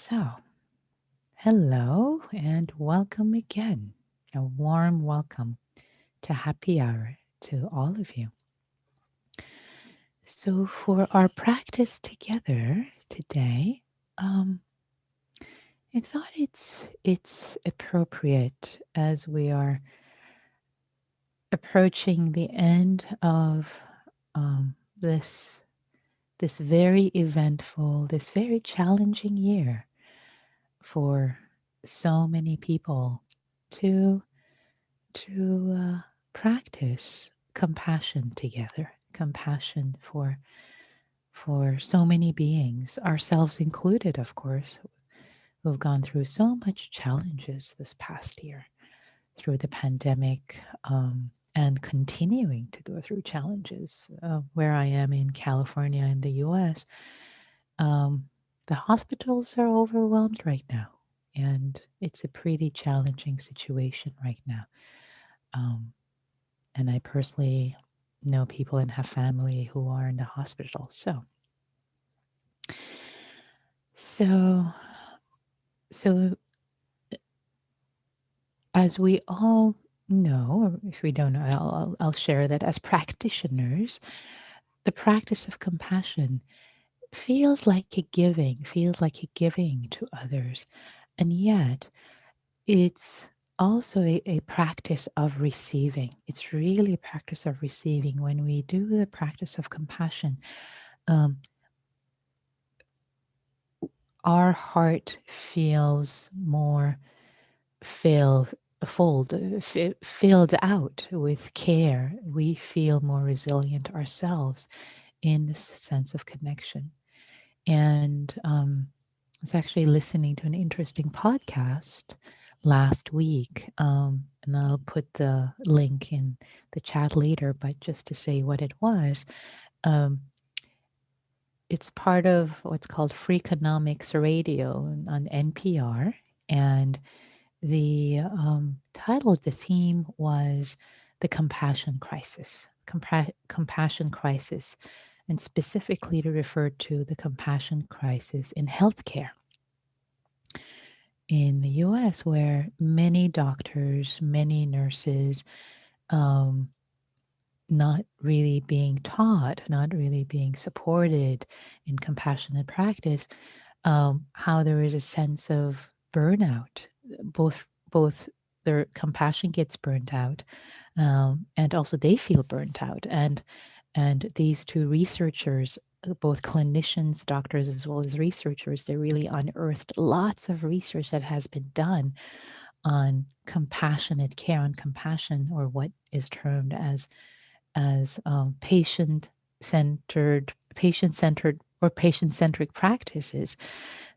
So, hello and welcome again. A warm welcome to Happy Hour to all of you. So, for our practice together today, um, I thought it's appropriate as we are approaching the end of this very eventful, this very challenging year for so many people to practice compassion together, compassion for so many beings, ourselves included, of course, who've gone through so much challenges this past year through the pandemic, and continuing to go through challenges. Where I am in California in the U.S., um, the hospitals are overwhelmed right now, and it's a pretty challenging situation right now. Um, and I personally know people and have family who are in the hospital. So, so as we all know, or if we don't know, I'll share that as practitioners, the practice of compassion feels like a giving to others, and yet it's also a practice of receiving. It's really a practice of receiving. When we do the practice of compassion, um, our heart feels more filled, filled out with care. We feel more resilient ourselves in this sense of connection. And I was actually listening to an interesting podcast last week, and I'll put the link in the chat later, but just to say what it was, um, it's part of what's called Freakonomics Radio on NPR. And the title of the theme was The Compassion Crisis. Compassion crisis, and specifically to refer to the compassion crisis in healthcare in the US, where many doctors, many nurses, um, not really being taught, not really being supported in compassionate practice, how there is a sense of burnout. Both their compassion gets burnt out, and also they feel burnt out. And these two researchers, both clinicians, doctors, as well as researchers, they really unearthed lots of research that has been done on compassionate care, on compassion, or what is termed as patient-centered or patient-centric practices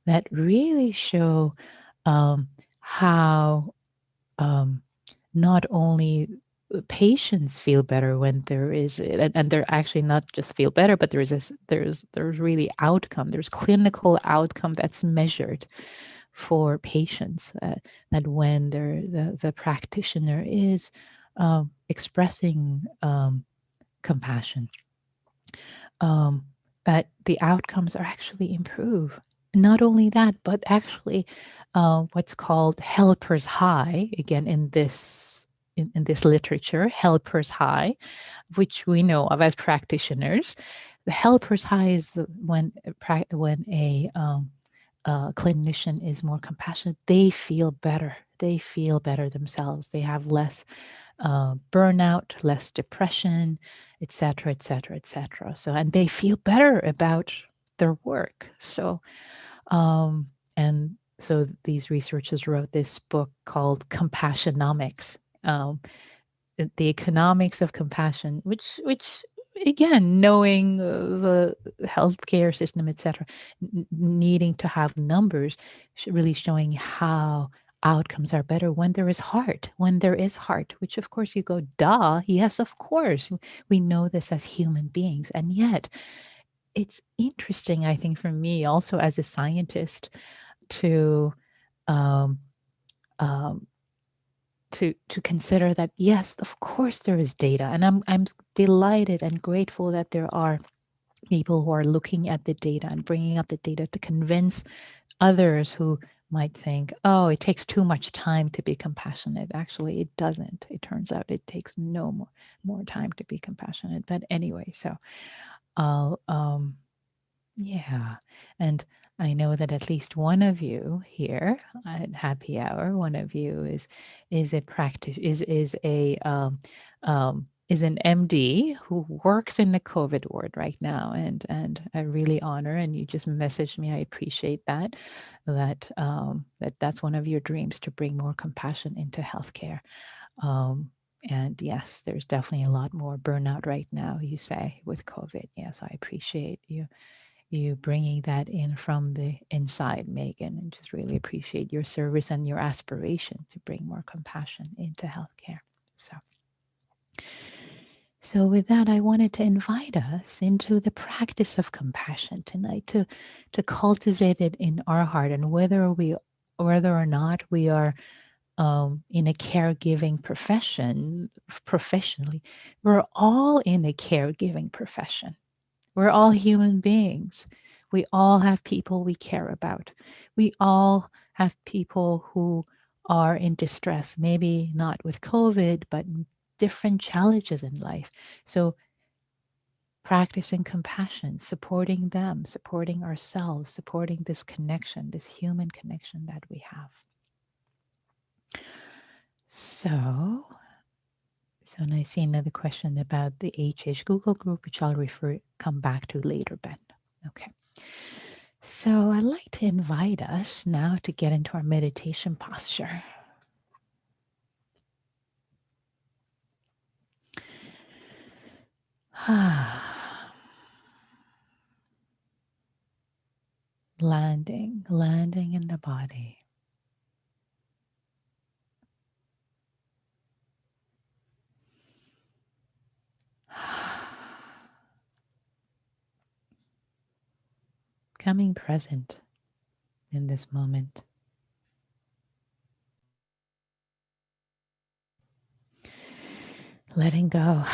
that really show how not only patients feel better when there is, and they're actually not just feel better, but there's really outcome, there's clinical outcome that's measured for patients, that when the practitioner is expressing compassion, um, that the outcomes are actually improved. Not only that, but actually what's called helper's high, again in this literature, helper's high, which we know of as practitioners. The helper's high is when a clinician is more compassionate, they feel better. They feel better themselves. They have less burnout, less depression, etc., etc., etc. So, and they feel better about their work. And so these researchers wrote this book called Compassionomics, the economics of compassion, which again, knowing the healthcare system, etc., needing to have numbers, really showing how outcomes are better when there is heart, which of course you go, duh, yes, of course. We know this as human beings. And yet it's interesting, I think, for me also as a scientist to um, um, to consider that, yes, of course there is data, and I'm delighted and grateful that there are people who are looking at the data and bringing up the data to convince others who might think, oh, it takes too much time to be compassionate. Actually, it doesn't. It turns out it takes no more time to be compassionate. But anyway, so I'll yeah. And I know that at least one of you here at Happy Hour, one of you is a practice is an MD who works in the COVID ward right now, and I really honor. And you just messaged me. I appreciate that. That's one of your dreams, to bring more compassion into healthcare. Um, and yes, there's definitely a lot more burnout right now. You say with COVID. Yes, I appreciate you bringing that in from the inside, Megan, and just really appreciate your service and your aspiration to bring more compassion into healthcare. So, so with that, I wanted to invite us into the practice of compassion tonight, to cultivate it in our heart, and whether or not we are in a caregiving professionally, we're all in a caregiving profession. We're all human beings. We all have people we care about. We all have people who are in distress, maybe not with COVID, but different challenges in life. So, practicing compassion, supporting them, supporting ourselves, supporting this connection, this human connection that we have. So, and I see another question about the HH Google group, which I'll come back to later, Ben. Okay. So I'd like to invite us now to get into our meditation posture. Landing in the body. Coming present in this moment. Letting go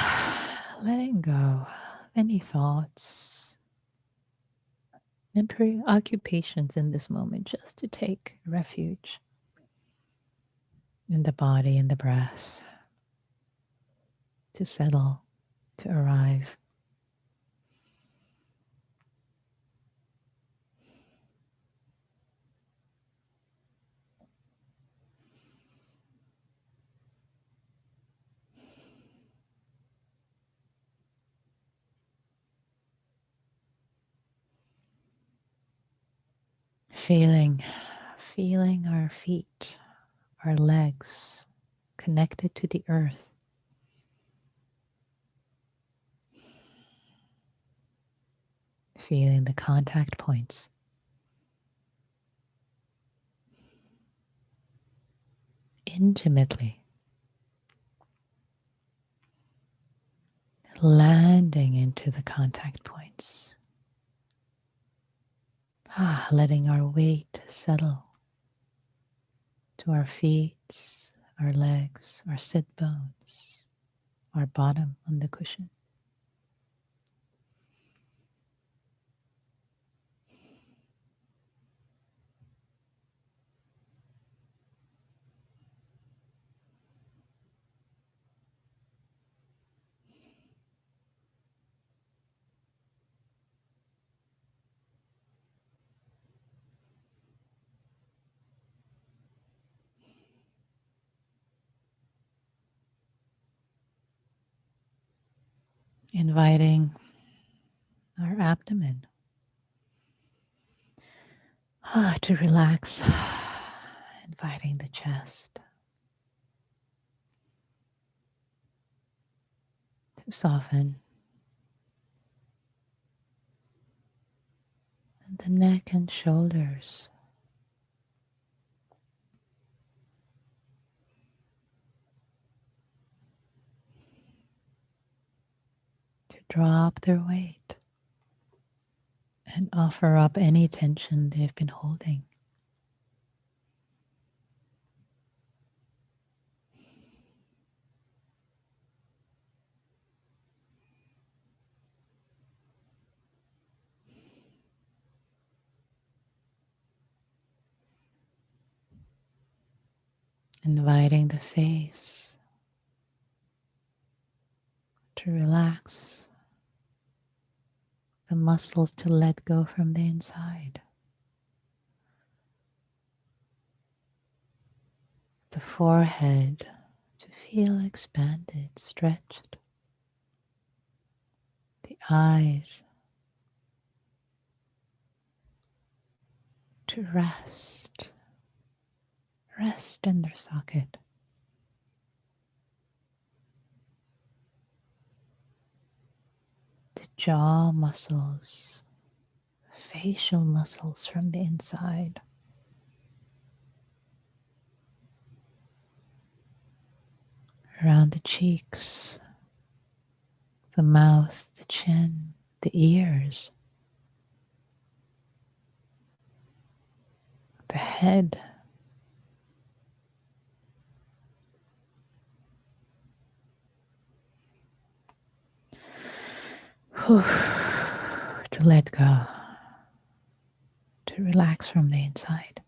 any thoughts and preoccupations in this moment, just to take refuge in the body and the breath, to settle, to arrive. Feeling our feet, our legs connected to the earth. Feeling the contact points. Intimately. Landing into the contact points. Letting our weight settle to our feet, our legs, our sit bones, our bottom on the cushion. Inviting our abdomen to relax. Inviting the chest to soften. And the neck and shoulders to drop their weight and offer up any tension they've been holding. inviting the face to relax, the muscles to let go from the inside, the forehead to feel expanded, stretched, the eyes to rest in their socket. The jaw muscles, facial muscles from the inside. Around the cheeks, the mouth, the chin, the ears, the head. Whew. To let go, to relax from the inside.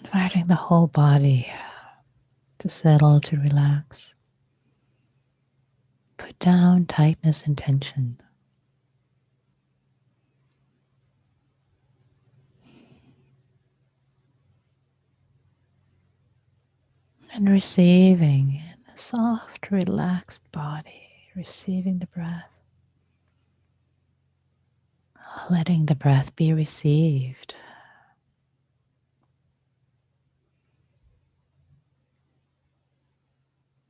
Inviting the whole body to settle, to relax. Put down tightness and tension. And receiving a soft, relaxed body, receiving the breath. Letting the breath be received.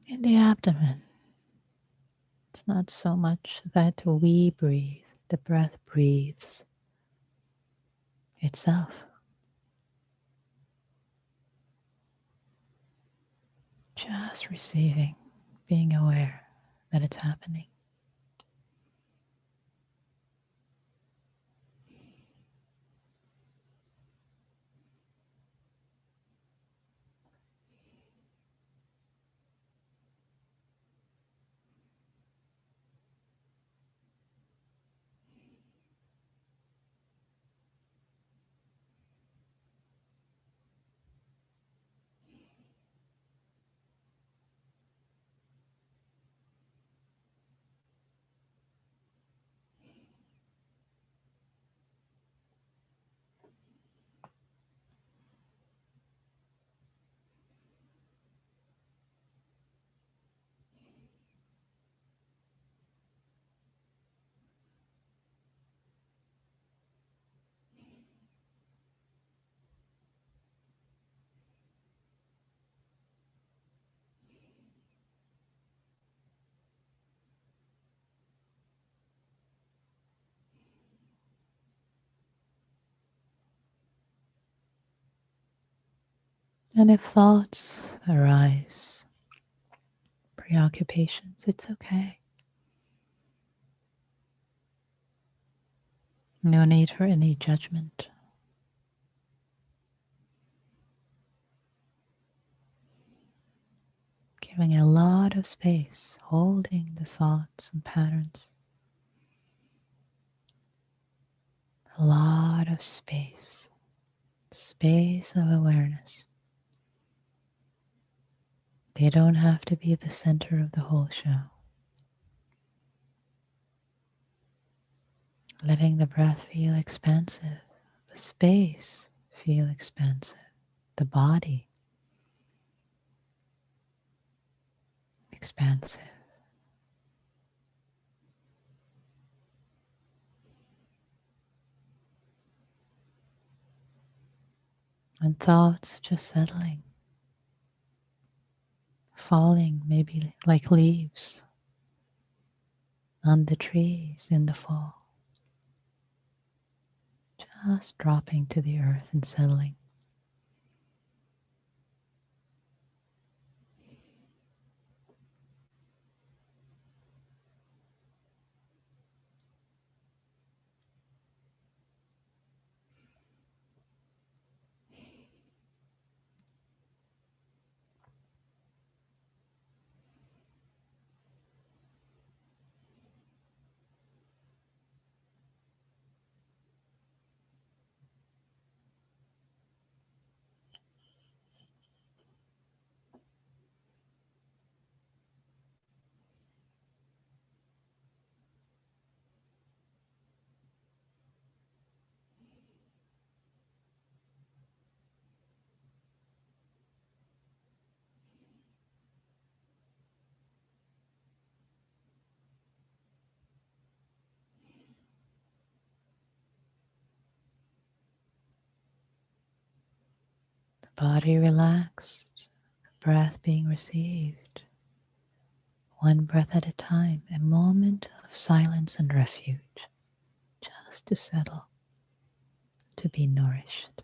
In the abdomen. It's not so much that we breathe, the breath breathes itself. Just receiving, being aware that it's happening. And if thoughts arise, preoccupations, it's okay. No need for any judgment. Giving a lot of space, holding the thoughts and patterns. A lot of space. Space of awareness. They don't have to be the center of the whole show. Letting the breath feel expansive, the space feel expansive, the body expansive. And thoughts just settling, falling maybe like leaves on the trees in the fall, just dropping to the earth and settling. The body relaxed, the breath being received, one breath at a time, a moment of silence and refuge, just to settle, to be nourished.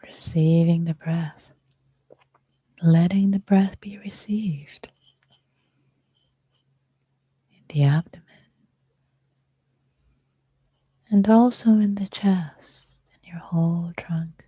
Receiving the breath, letting the breath be received in the abdomen and also in the chest and your whole trunk.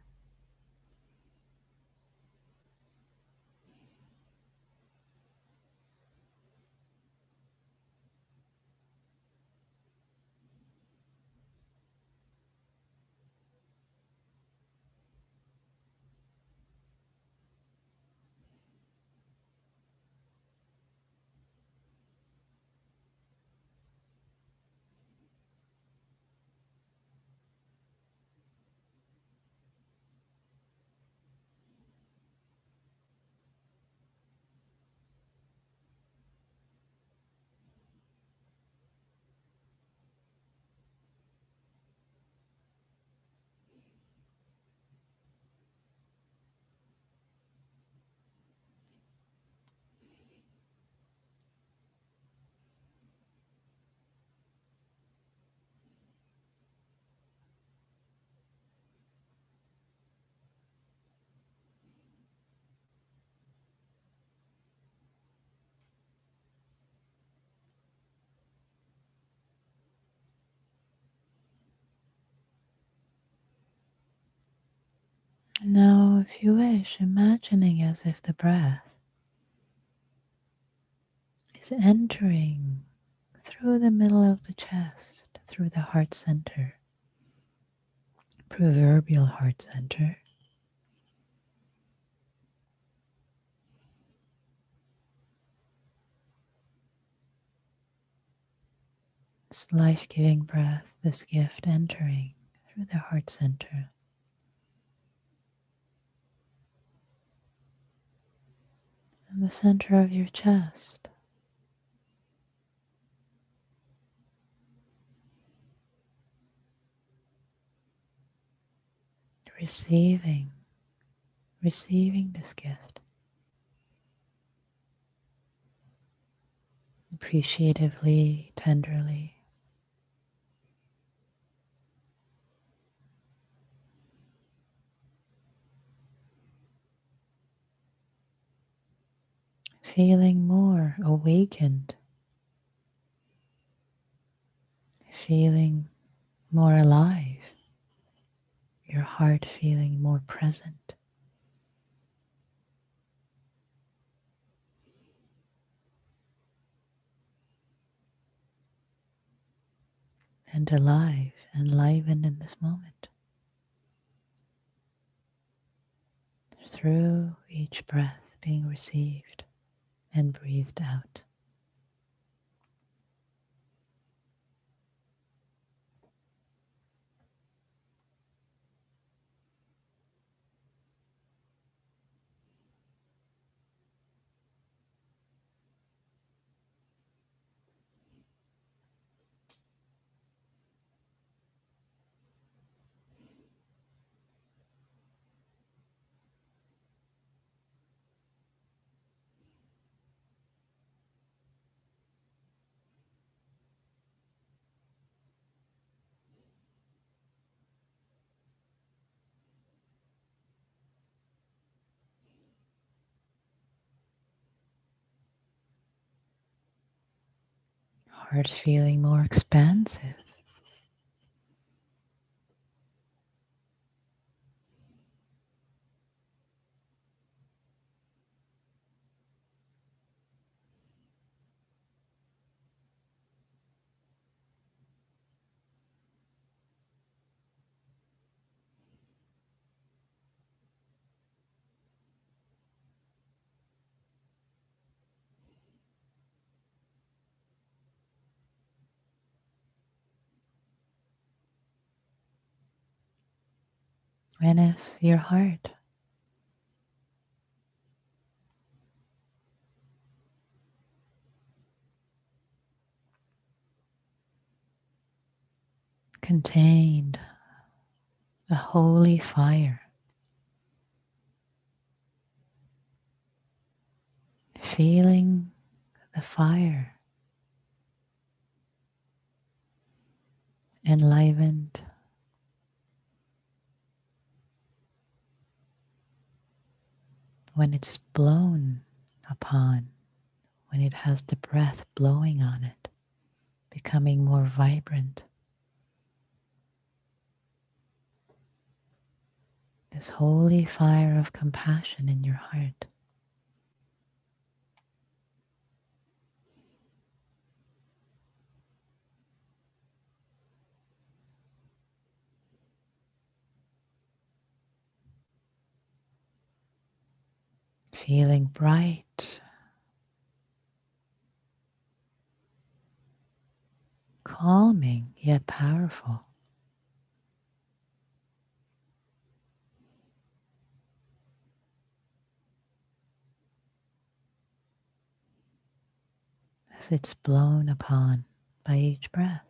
if you wish, imagining as if the breath is entering through the middle of the chest, through the heart center, proverbial heart center. This life-giving breath, this gift entering through the heart center. And the center of your chest. Receiving this gift. Appreciatively, tenderly. Feeling more awakened. Feeling more alive. Your heart feeling more present. And alive, enlivened in this moment. Through each breath being received and breathed out. Heart feeling more expansive. And if your heart contained a holy fire, feeling the fire enlivened, when it's blown upon, when it has the breath blowing on it, becoming more vibrant. This holy fire of compassion in your heart. Feeling bright, calming yet powerful. As it's blown upon by each breath.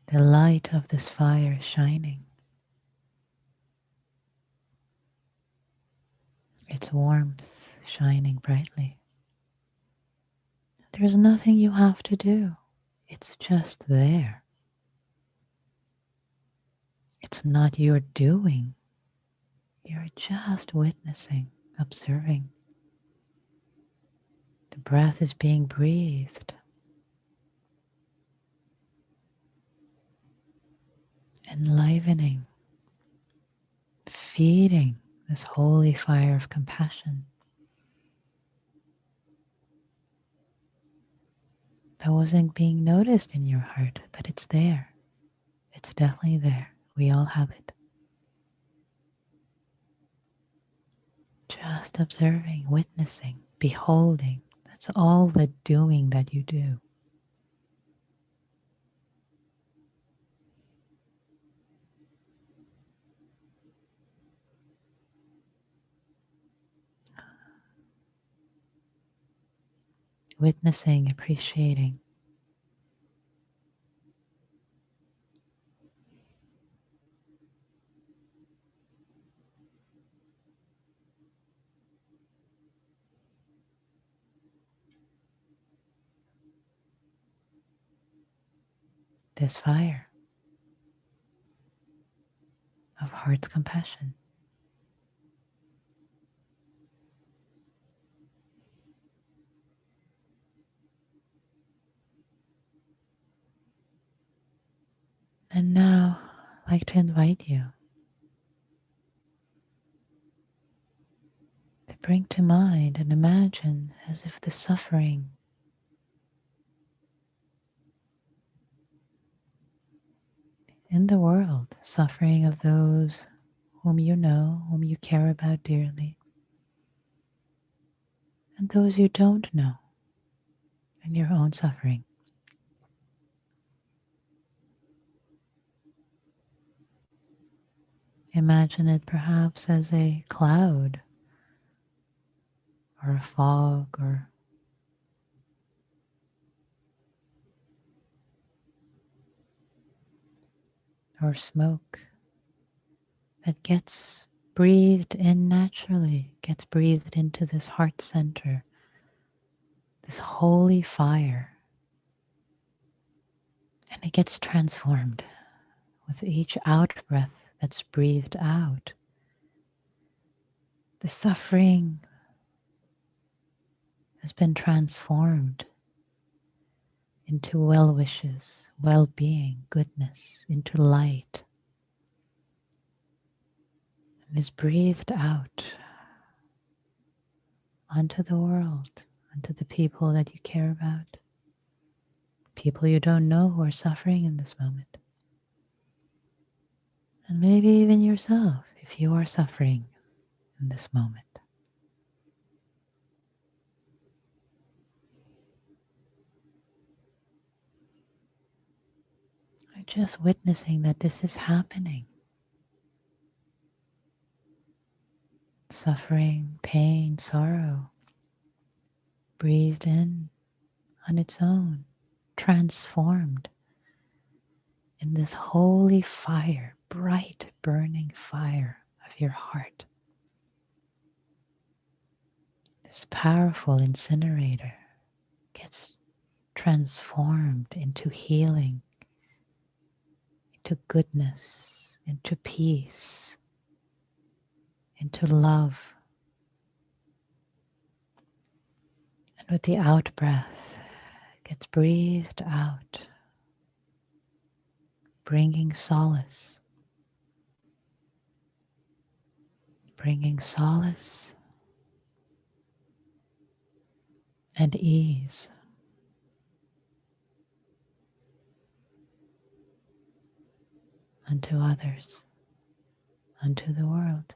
The light of this fire shining. Its warmth shining brightly. There's nothing you have to do. It's just there. It's not your doing. You're just witnessing, observing. The breath is being breathed. enlivening, feeding this holy fire of compassion that wasn't being noticed in your heart, but it's there. It's definitely there. We all have it. Just observing, witnessing, beholding. That's all the doing that you do. Witnessing, appreciating. This fire of heart's compassion. And now I'd like to invite you to bring to mind and imagine as if the suffering in the world, suffering of those whom you know, whom you care about dearly, and those you don't know, and your own suffering. Imagine it perhaps as a cloud or a fog or smoke that gets breathed in naturally, gets breathed into this heart center, this holy fire, and it gets transformed with each out breath that's breathed out. The suffering has been transformed into well wishes, well being, goodness, into light, and is breathed out onto the world, onto the people that you care about, people you don't know who are suffering in this moment. And maybe even yourself, if you are suffering in this moment. Or just witnessing that this is happening. Suffering, pain, sorrow, breathed in on its own, transformed in this holy fire, bright burning fire of your heart. This powerful incinerator gets transformed into healing, into goodness, into peace, into love. And with the out breath, it gets breathed out, bringing solace, and ease. Unto others, unto the world.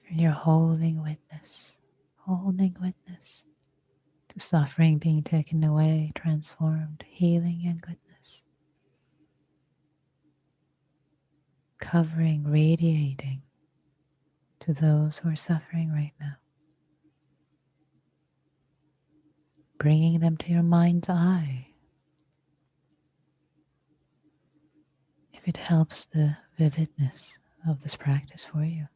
And you're holding witness to suffering being taken away, transformed, healing and goodness. Covering, radiating to those who are suffering right now. bringing them to your mind's eye. If it helps the vividness of this practice for you.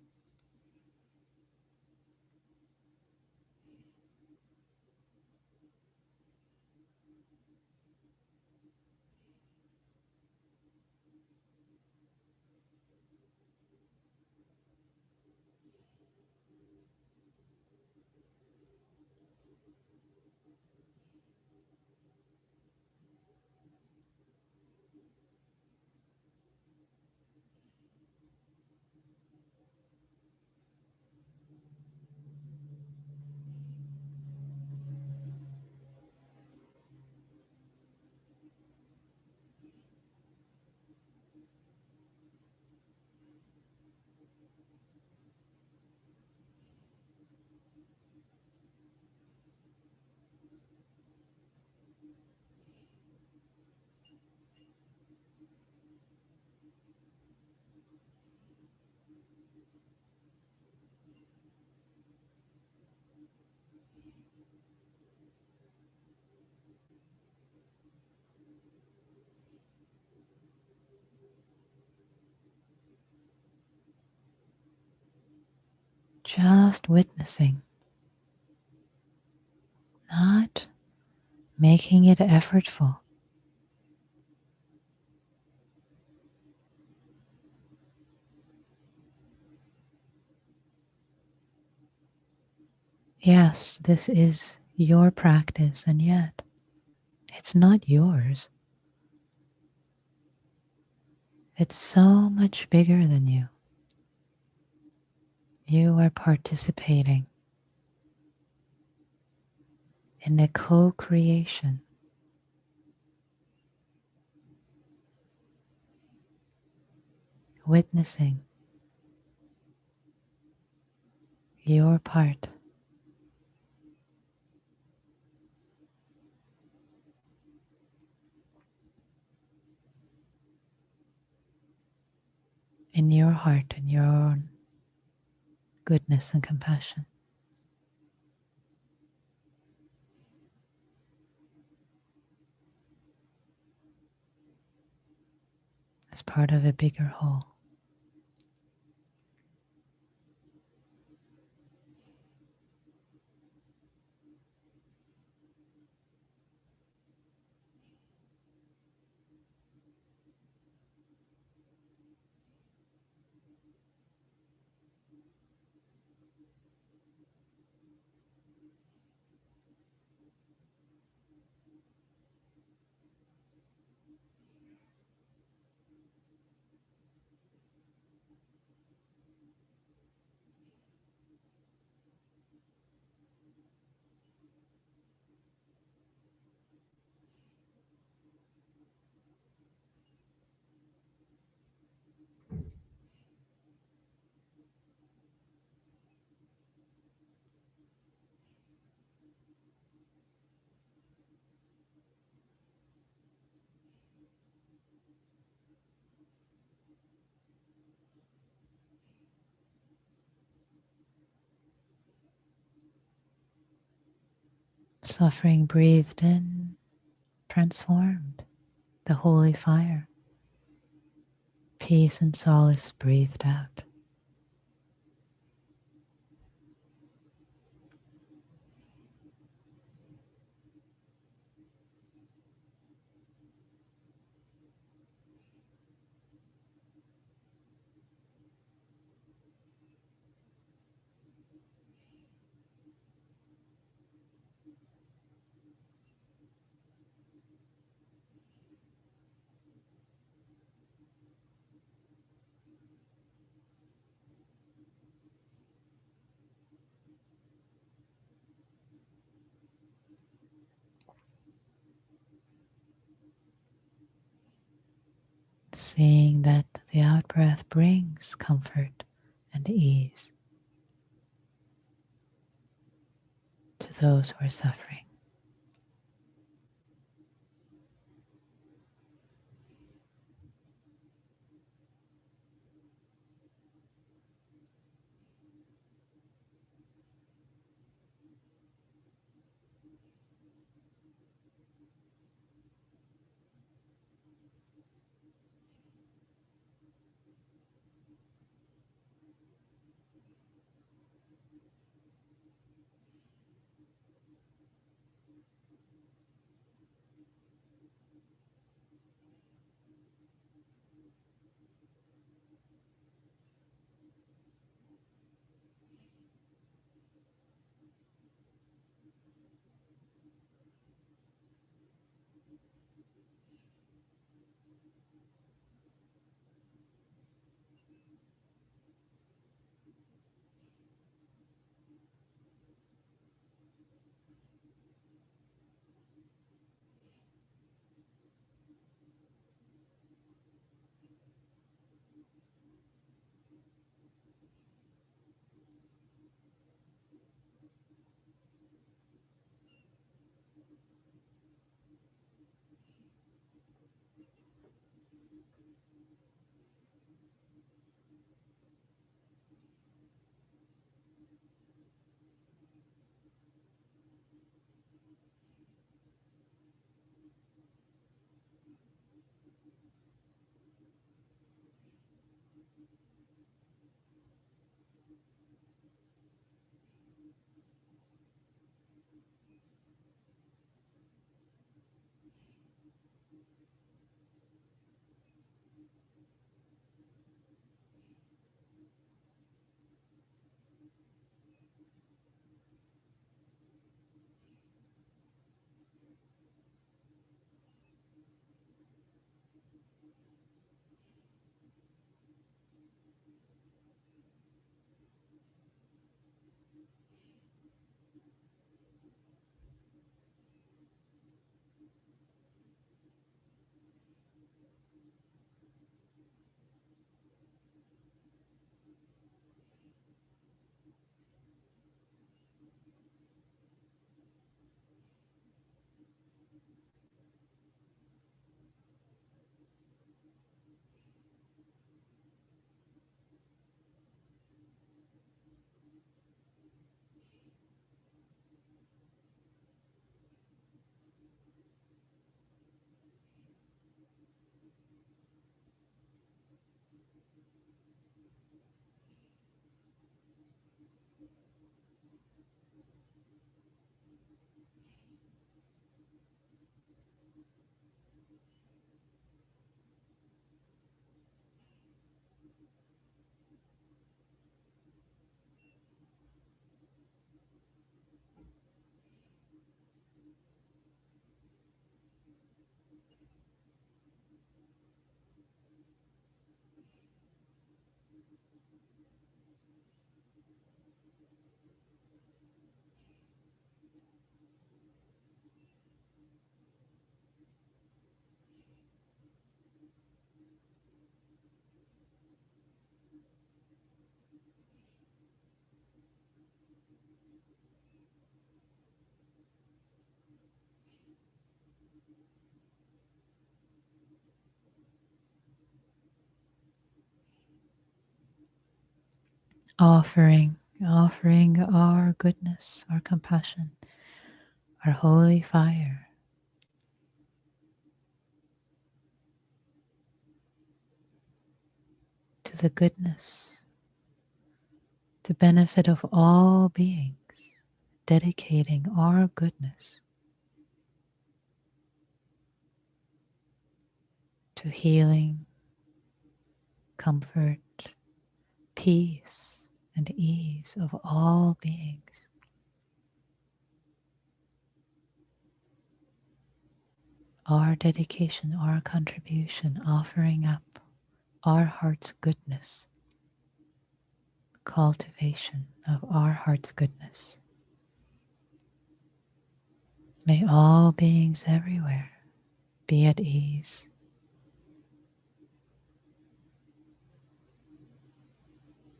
Just witnessing, not making it effortful. Yes, this is your practice, and yet it's not yours. It's so much bigger than you. You are participating in the co-creation, witnessing your part. In your heart and your own goodness and compassion as part of a bigger whole. Suffering breathed in, transformed, the holy fire. Peace and solace breathed out. Seeing that the out-breath brings comfort and ease to those who are suffering. Offering our goodness, our compassion, our holy fire to the goodness, to benefit of all beings, dedicating our goodness to healing, comfort, peace, and ease of all beings. Our dedication, our contribution, offering up our heart's goodness, cultivation of our heart's goodness. May all beings everywhere be at ease,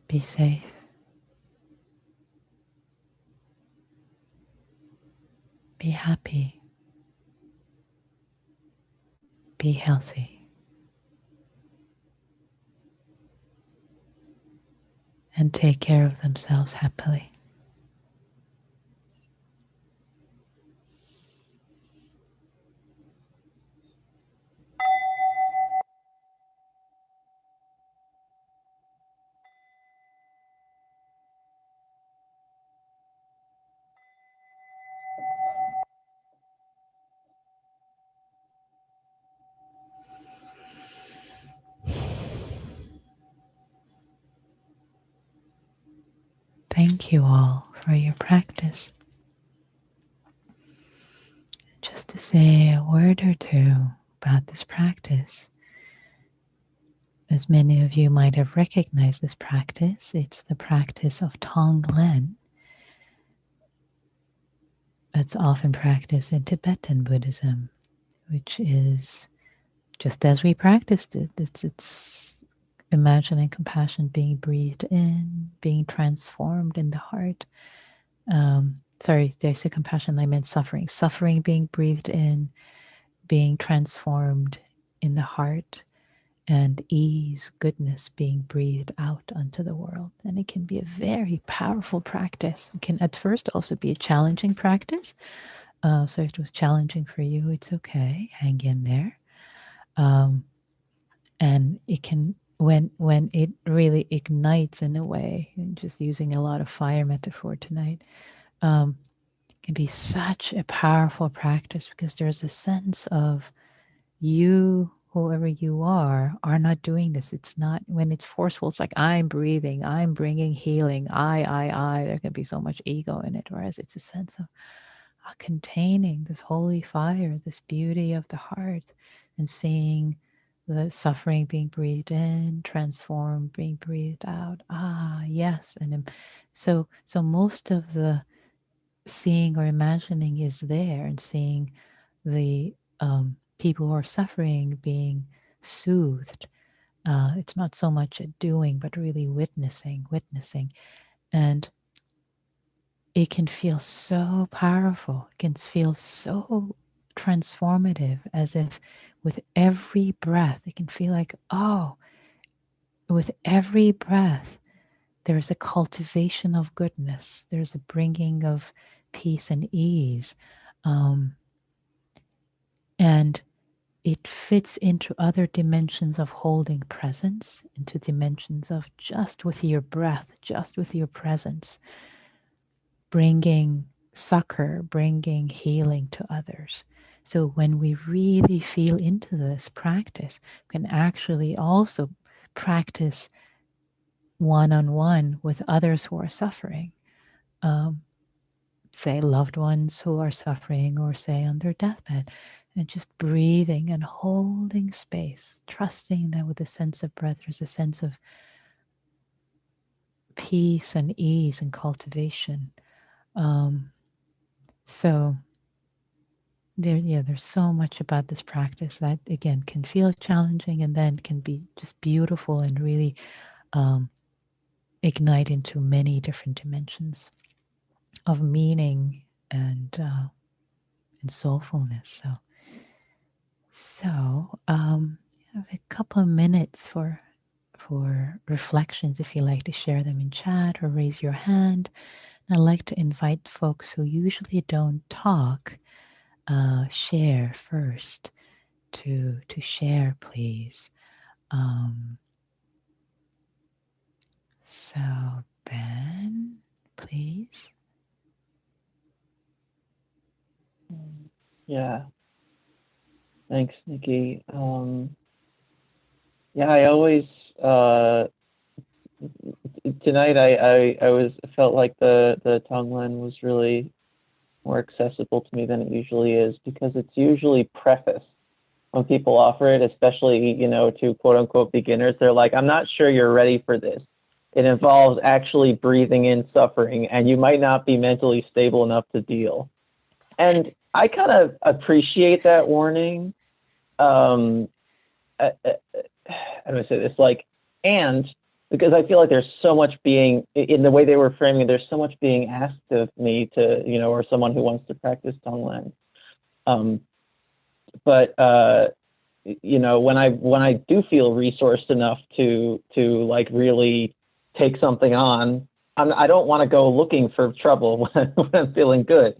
be safe, be happy, be healthy, and take care of themselves happily. Thank you all for your practice. Just to say a word or two about this practice, as many of you might have recognized this practice, it's the practice of Tonglen that's often practiced in Tibetan Buddhism, which is just as we practiced it. It's imagining compassion being breathed in, being transformed in the heart. Sorry, did I say compassion? I meant suffering. Suffering being breathed in, being transformed in the heart, and ease, goodness being breathed out onto the world. And it can be a very powerful practice. It can at first also be a challenging practice. So if it was challenging for you, it's okay. Hang in there. And it can, when it really ignites in a way, and just using a lot of fire metaphor tonight, can be such a powerful practice because there's a sense of you, whoever you are not doing this. It's not, when it's forceful, it's like I'm breathing, I'm bringing healing, I. There can be so much ego in it. Whereas it's a sense of containing this holy fire, this beauty of the heart, and seeing the suffering being breathed in, transformed, being breathed out. Yes. And so most of the seeing or imagining is there, and seeing the people who are suffering being soothed. It's not so much a doing, but really witnessing. And it can feel so powerful. It can feel so transformative, as if with every breath, it can feel like, oh, with every breath, there's a cultivation of goodness. There's a bringing of peace and ease. And it fits into other dimensions of holding presence, into dimensions of just with your breath, just with your presence, bringing succor, bringing healing to others. So when we really feel into this practice, we can actually also practice one-on-one with others who are suffering. Say loved ones who are suffering, or say on their deathbed, and just breathing and holding space, trusting that with a sense of breath, there's a sense of peace and ease and cultivation. So there's so much about this practice that, again, can feel challenging and then can be just beautiful and really ignite into many different dimensions of meaning and soulfulness. So I have a couple of minutes for reflections, if you like to share them in chat or raise your hand. And I'd like to invite folks who usually don't talk, share first, to share, please. So Ben, please. Yeah. Thanks, Nikki. Yeah, I always tonight I was felt like the Tonglen was really more accessible to me than it usually is, because it's usually prefaced when people offer it, especially, to quote unquote beginners. They're like, I'm not sure you're ready for this. It involves actually breathing in suffering, and you might not be mentally stable enough to deal. And I kind of appreciate that warning. How do I say this? And because I feel like there's so much being, in the way they were framing it, there's so much being asked of me to, or someone who wants to practice Tonglen. But when I do feel resourced enough to like really take something on, I don't want to go looking for trouble when I'm feeling good.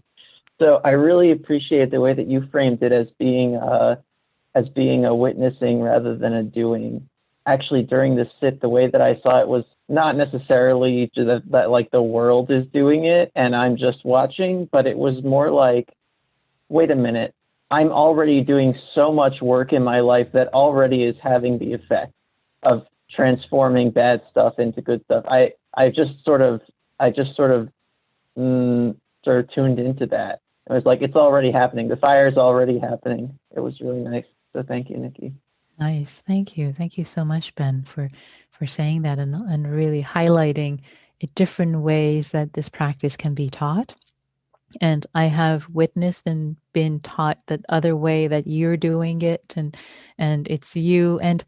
So I really appreciate the way that you framed it as being a witnessing rather than a doing. Actually, during the sit, the way that I saw it was not necessarily that like the world is doing it and I'm just watching, but it was more like, wait a minute, I'm already doing so much work in my life that already is having the effect of transforming bad stuff into good stuff. I just sort of tuned into that. It was like, it's already happening. The fire is already happening. It was really nice. So thank you, Nikki. Nice. Thank you. Thank you so much, Ben, for saying that, and really highlighting different ways that this practice can be taught. And I have witnessed and been taught that other way that you're doing it, and it's you. And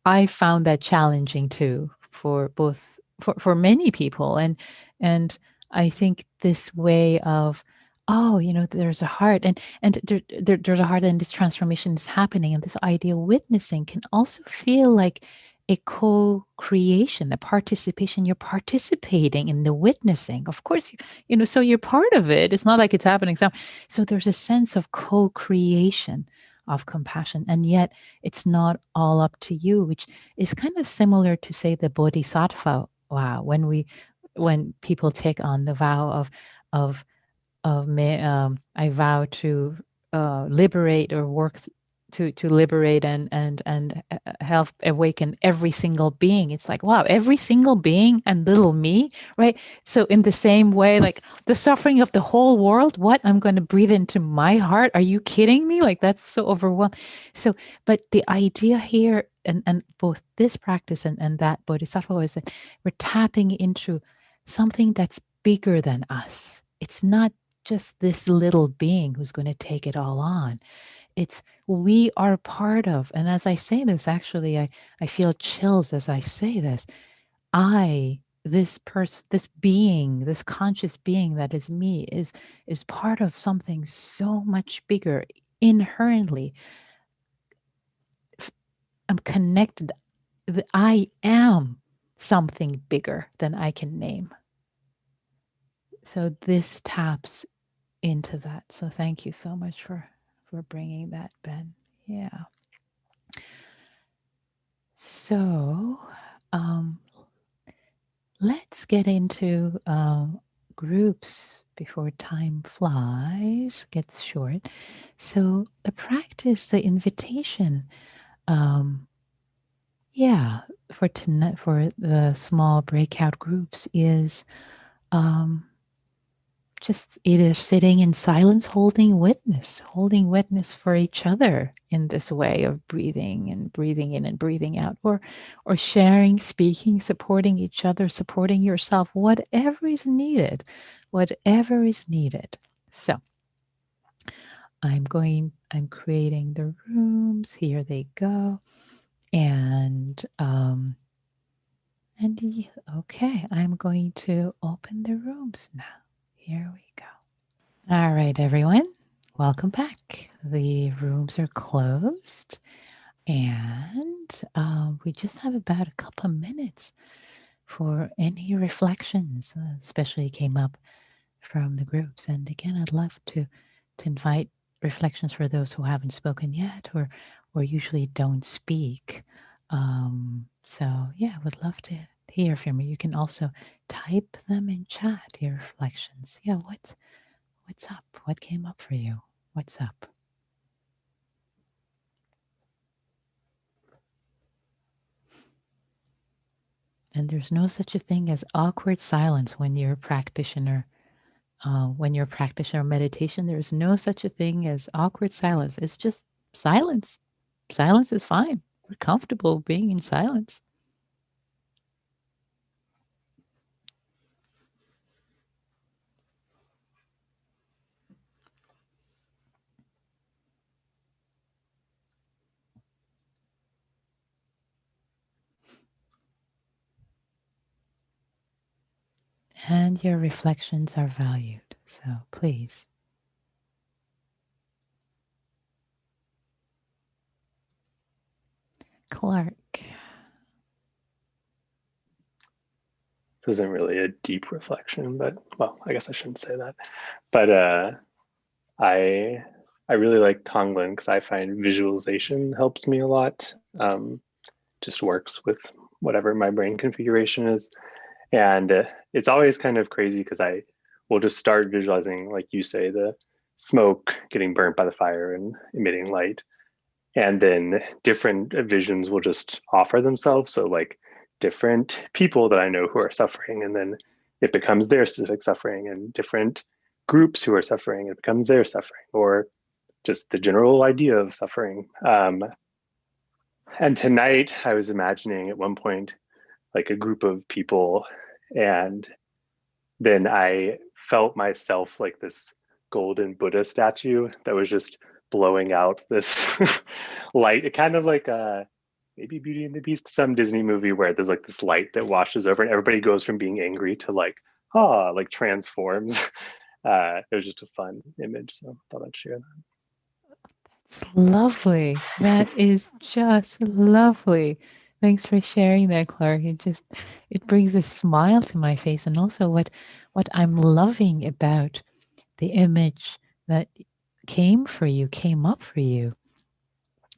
I found that challenging too, for both, for many people. And I think this way of oh, there's a heart, and there's a heart, and this transformation is happening, and this idea of witnessing can also feel like a co-creation, a participation. You're participating in the witnessing. Of course, so you're part of it. It's not like it's happening. So there's a sense of co-creation of compassion, and yet it's not all up to you, which is kind of similar to, say, the bodhisattva vow. When people take on the vow of I vow to liberate or work to liberate and help awaken every single being. It's like, wow, every single being and little me, right? So in the same way, like the suffering of the whole world, what I'm going to breathe into my heart? Are you kidding me? Like that's so overwhelming. So, but the idea here, and both this practice and that bodhisattva, is that we're tapping into something that's bigger than us. It's not just this little being who's going to take it all on. It's we are part of, and as I say this, actually, I feel chills as I say this. This person, this being, this conscious being that is me, is part of something so much bigger inherently. I'm connected. I am something bigger than I can name. So this taps into that. So thank you so much for bringing that, Ben. Yeah. So let's get into groups before time flies, gets short. So the practice, the invitation, um, yeah, for tonight, for the small breakout groups is um, just either sitting in silence, holding witness for each other in this way of breathing and breathing in and breathing out, or sharing, speaking, supporting each other, supporting yourself, whatever is needed, whatever is needed. So I'm creating the rooms. Here they go. And okay, I'm going to open the rooms now. Here we go. All right, everyone, welcome back. The rooms are closed, and we just have about a couple of minutes for any reflections, especially came up from the groups. And again, I'd love to invite reflections for those who haven't spoken yet, or usually don't speak. So yeah, would love to hear from you. You can also type them in chat, your reflections. Yeah, what's up? What came up for you? What's up? And there's no such a thing as awkward silence when you're a practitioner. When you're a practitioner of meditation, there's no such a thing as awkward silence. It's just silence. Silence is fine. We're comfortable being in silence. And your reflections are valued. So please. Clark. This isn't really a deep reflection, but well, I guess I shouldn't say that. But I really like Tonglen because I find visualization helps me a lot. Just works with whatever my brain configuration is, and it's always kind of crazy because I will just start visualizing, like you say, the smoke getting burnt by the fire and emitting light, and then different visions will just offer themselves. So like different people that I know who are suffering, and then it becomes their specific suffering, and different groups who are suffering, it becomes their suffering, or just the general idea of suffering. And tonight I was imagining at one point like a group of people, and then I felt myself like this golden Buddha statue that was just blowing out this light. It kind of like maybe Beauty and the Beast, some Disney movie where there's like this light that washes over and everybody goes from being angry to like, like transforms. it was just a fun image, so I thought I'd share It's lovely. That is just lovely. Thanks for sharing that, Clark. It brings a smile to my face. And also what I'm loving about the image that came up for you,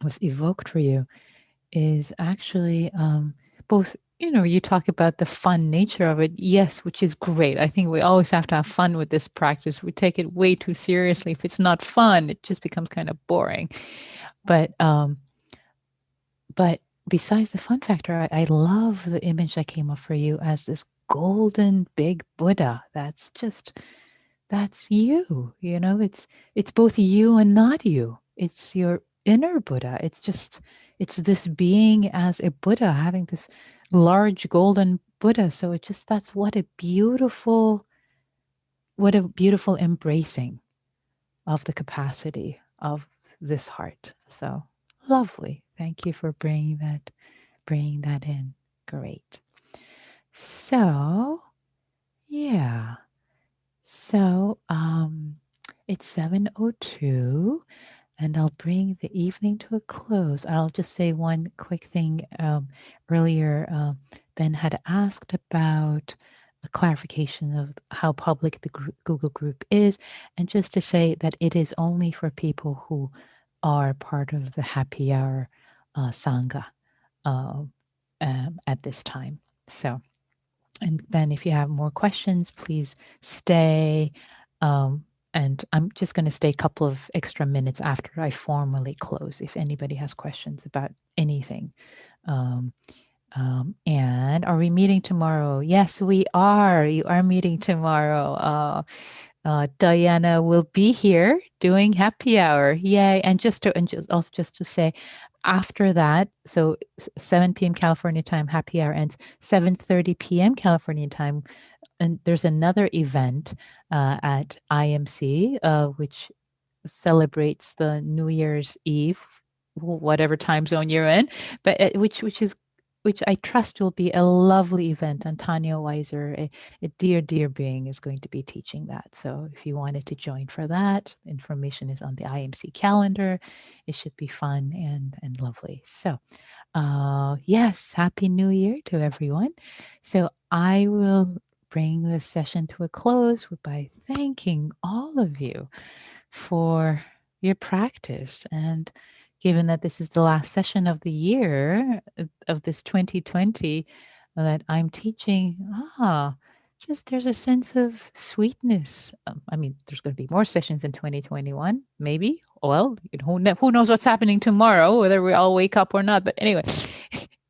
was evoked for you, is actually both, you talk about the fun nature of it, yes, which is great. I think we always have to have fun with this practice. We take it way too seriously. If it's not fun, it just becomes kind of boring. But besides the fun factor, I love the image that came up for you as this golden big Buddha. That's you. It's both you and not you. It's your inner Buddha. It's this being as a Buddha, having this large golden Buddha. So that's what a beautiful embracing of the capacity of this heart. So lovely. Thank you for bringing that in. Great. So, yeah. So, it's 7:02, and I'll bring the evening to a close. I'll just say one quick thing. Earlier, Ben had asked about a clarification of how public the Google group is, and just to say that it is only for people who are part of the happy hour Sangha uh, at this time. So, and then if you have more questions, please stay. And I'm just going to stay a couple of extra minutes after I formally close if anybody has questions about anything. Um, and are we meeting tomorrow? Yes, we are. You are meeting tomorrow. Diana will be here doing happy hour. Yay. And just to say, after that, so 7 p.m. California time, happy hour ends 7:30 p.m. California time. And there's another event at IMC, which celebrates the New Year's Eve, whatever time zone you're in, but which I trust will be a lovely event. Antonio Weiser, a dear, dear being, is going to be teaching that. So if you wanted to join for that, information is on the IMC calendar. It should be fun and lovely. So yes, Happy New Year to everyone. So I will bring this session to a close by thanking all of you for your practice. And given that this is the last session of the year of this 2020 that I'm teaching, just there's a sense of sweetness. I mean, there's going to be more sessions in 2021, maybe. Well, who knows what's happening tomorrow, whether we all wake up or not. But anyway,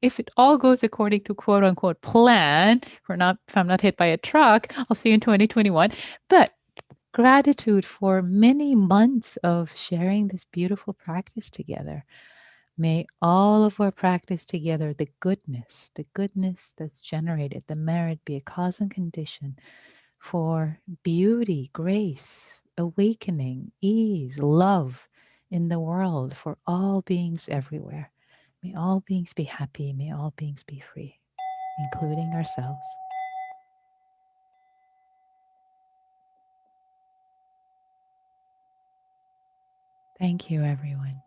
if it all goes according to quote unquote plan, if I'm not hit by a truck, I'll see you in 2021. But gratitude for many months of sharing this beautiful practice together. May all of our practice together, the goodness that's generated, the merit be a cause and condition for beauty, grace, awakening, ease, love in the world for all beings everywhere. May all beings be happy. May all beings be free, including ourselves. Thank you, everyone.